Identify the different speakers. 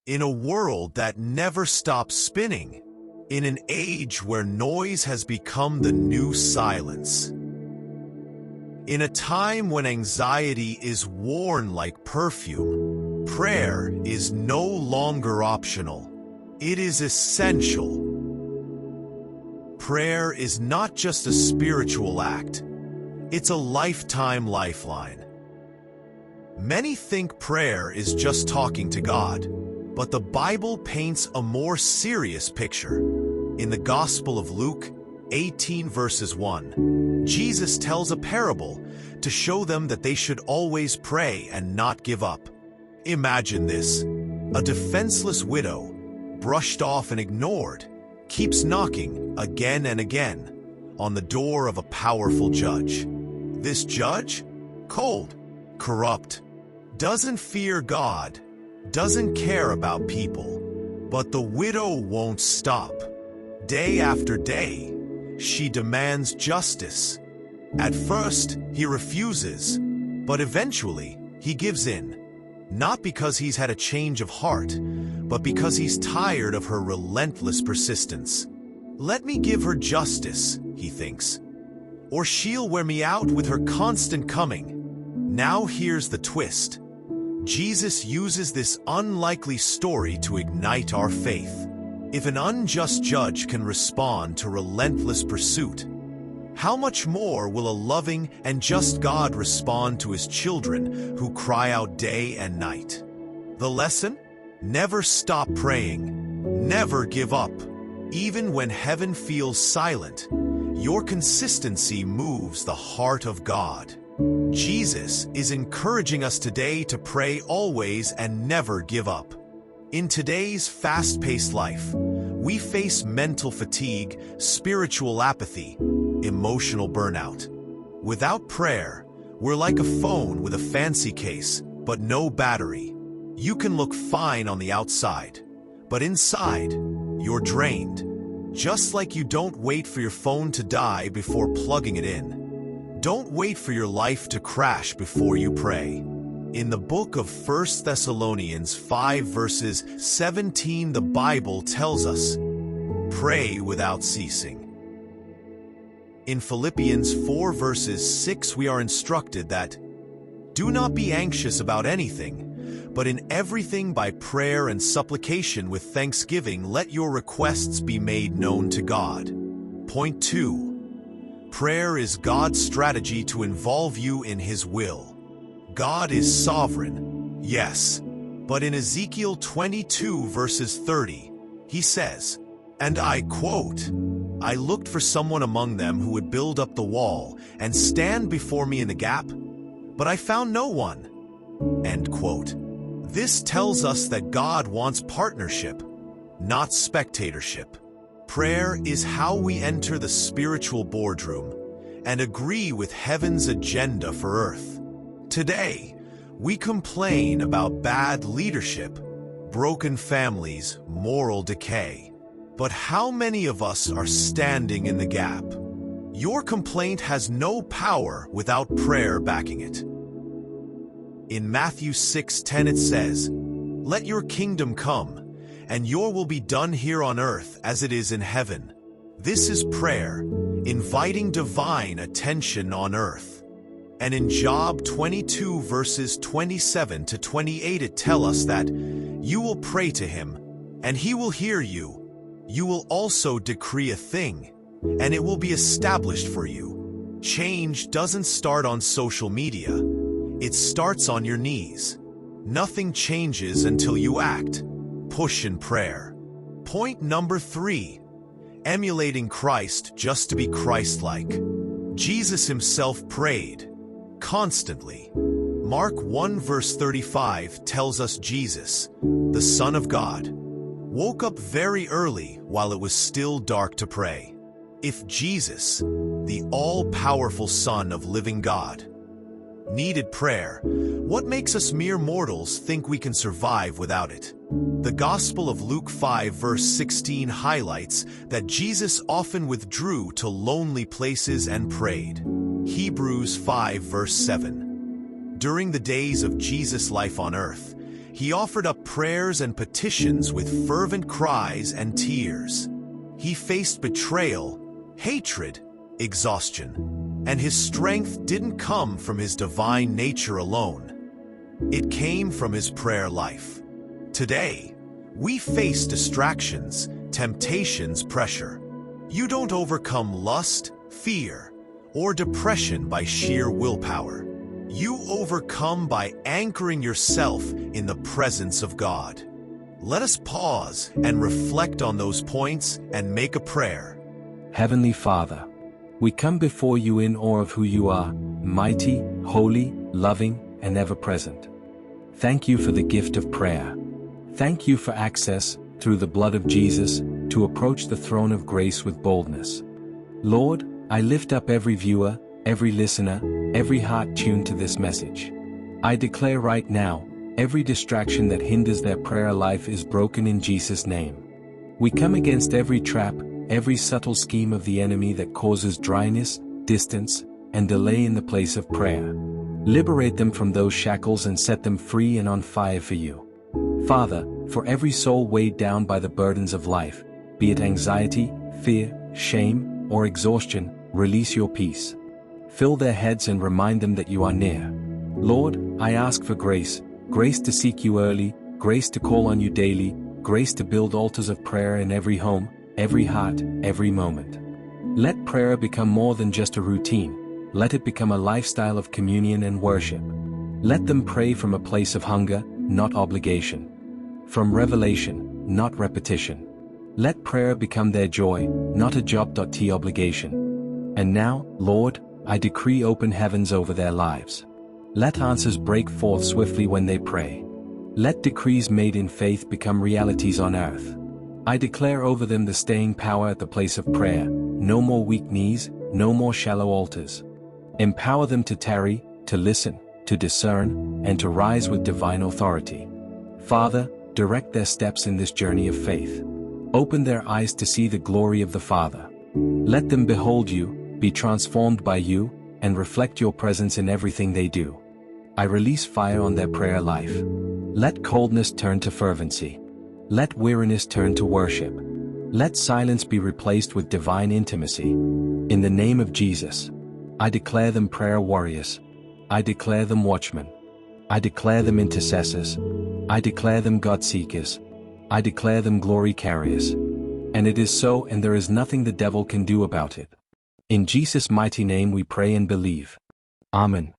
Speaker 1: In a world that never stops spinning, in an age where noise has become the new silence, in a time when anxiety is worn like perfume, prayer is no longer optional. It is essential. Prayer is not just a spiritual act, it's a lifetime lifeline. Many think prayer is just talking to God, but the Bible paints a more serious picture. In the Gospel of Luke 18 verses 1, Jesus tells a parable to show them that they should always pray and not give up. Imagine this: a defenseless widow, brushed off and ignored, keeps knocking again and again on the door of a powerful judge. This judge? Cold, corrupt, doesn't fear God, doesn't care about people. But the widow won't stop. Day after day, she demands justice. At first, he refuses, but eventually, he gives in. Not because he's had a change of heart, but because he's tired of her relentless persistence. Let me give her justice, he thinks, or she'll wear me out with her constant coming. Now here's the twist. Jesus uses this unlikely story to ignite our faith. If an unjust judge can respond to relentless pursuit, how much more will a loving and just God respond to his children who cry out day and night? The lesson? Never stop praying. Never give up. Even when heaven feels silent, your consistency moves the heart of God. Jesus is encouraging us today to pray always and never give up. In today's fast-paced life, we face mental fatigue, spiritual apathy, emotional burnout. Without prayer, we're like a phone with a fancy case, but no battery. You can look fine on the outside, but inside, you're drained. Just like you don't wait for your phone to die before plugging it in. Don't wait for your life to crash before you pray. In the book of 1 Thessalonians 5 verses 17, the Bible tells us, pray without ceasing. In Philippians 4 verses 6, we are instructed that, do not be anxious about anything, but in everything by prayer and supplication with thanksgiving let your requests be made known to God. Point 2. Prayer is God's strategy to involve you in His will. God is sovereign, yes, but in Ezekiel 22 verses 30, He says, and I quote, I looked for someone among them who would build up the wall and stand before me in the gap, but I found no one. End quote. This tells us that God wants partnership, not spectatorship. Prayer is how we enter the spiritual boardroom and agree with heaven's agenda for earth. Today, we complain about bad leadership, broken families, moral decay. But how many of us are standing in the gap? Your complaint has no power without prayer backing it. In Matthew 6:10 it says, let your kingdom come, and your will be done here on earth as it is in heaven. This is prayer, inviting divine attention on earth. And in Job 22 verses 27 to 28 it tells us that you will pray to him, and he will hear you. You will also decree a thing, and it will be established for you. Change doesn't start on social media. It starts on your knees. Nothing changes until you act. Push in prayer. Point number 3. Emulating Christ just to be Christ-like. Jesus himself prayed constantly. Mark 1 verse 35 tells us Jesus, the Son of God, woke up very early while it was still dark to pray. If Jesus, the all-powerful Son of living God, needed prayer, what makes us mere mortals think we can survive without it? The Gospel of Luke 5 verse 16 highlights that Jesus often withdrew to lonely places and prayed. Hebrews 5 verse 7. During the days of Jesus' life on earth, He offered up prayers and petitions with fervent cries and tears. He faced betrayal, hatred, exhaustion, and his strength didn't come from his divine nature alone. It came from his prayer life. Today, we face distractions, temptations, pressure. You don't overcome lust, fear, or depression by sheer willpower. You overcome by anchoring yourself in the presence of God. Let us pause and reflect on those points and make a prayer.
Speaker 2: Heavenly Father, we come before you in awe of who you are, mighty, holy, loving, and ever-present. Thank you for the gift of prayer. Thank you for access, through the blood of Jesus, to approach the throne of grace with boldness. Lord, I lift up every viewer, every listener, every heart tuned to this message. I declare right now, every distraction that hinders their prayer life is broken in Jesus' name. We come against every trap, every subtle scheme of the enemy that causes dryness, distance, and delay in the place of prayer. Liberate them from those shackles and set them free and on fire for you. Father, for every soul weighed down by the burdens of life, be it anxiety, fear, shame, or exhaustion, release your peace. Fill their heads and remind them that you are near. Lord, I ask for grace to seek you early, grace to call on you daily, grace to build altars of prayer in every home, every heart, every moment. Let prayer become more than just a routine. Let it become a lifestyle of communion and worship. Let them pray from a place of hunger, not obligation. From revelation, not repetition. Let prayer become their joy, not a job.t obligation. And now, Lord, I decree open heavens over their lives. Let answers break forth swiftly when they pray. Let decrees made in faith become realities on earth. I declare over them the staying power at the place of prayer, no more weak knees, no more shallow altars. Empower them to tarry, to listen, to discern, and to rise with divine authority. Father, direct their steps in this journey of faith. Open their eyes to see the glory of the Father. Let them behold you, be transformed by you, and reflect your presence in everything they do. I release fire on their prayer life. Let coldness turn to fervency. Let weariness turn to worship. Let silence be replaced with divine intimacy. In the name of Jesus, I declare them prayer warriors. I declare them watchmen. I declare them intercessors. I declare them God seekers. I declare them glory carriers. And it is so, and there is nothing the devil can do about it. In Jesus' mighty name we pray and believe. Amen.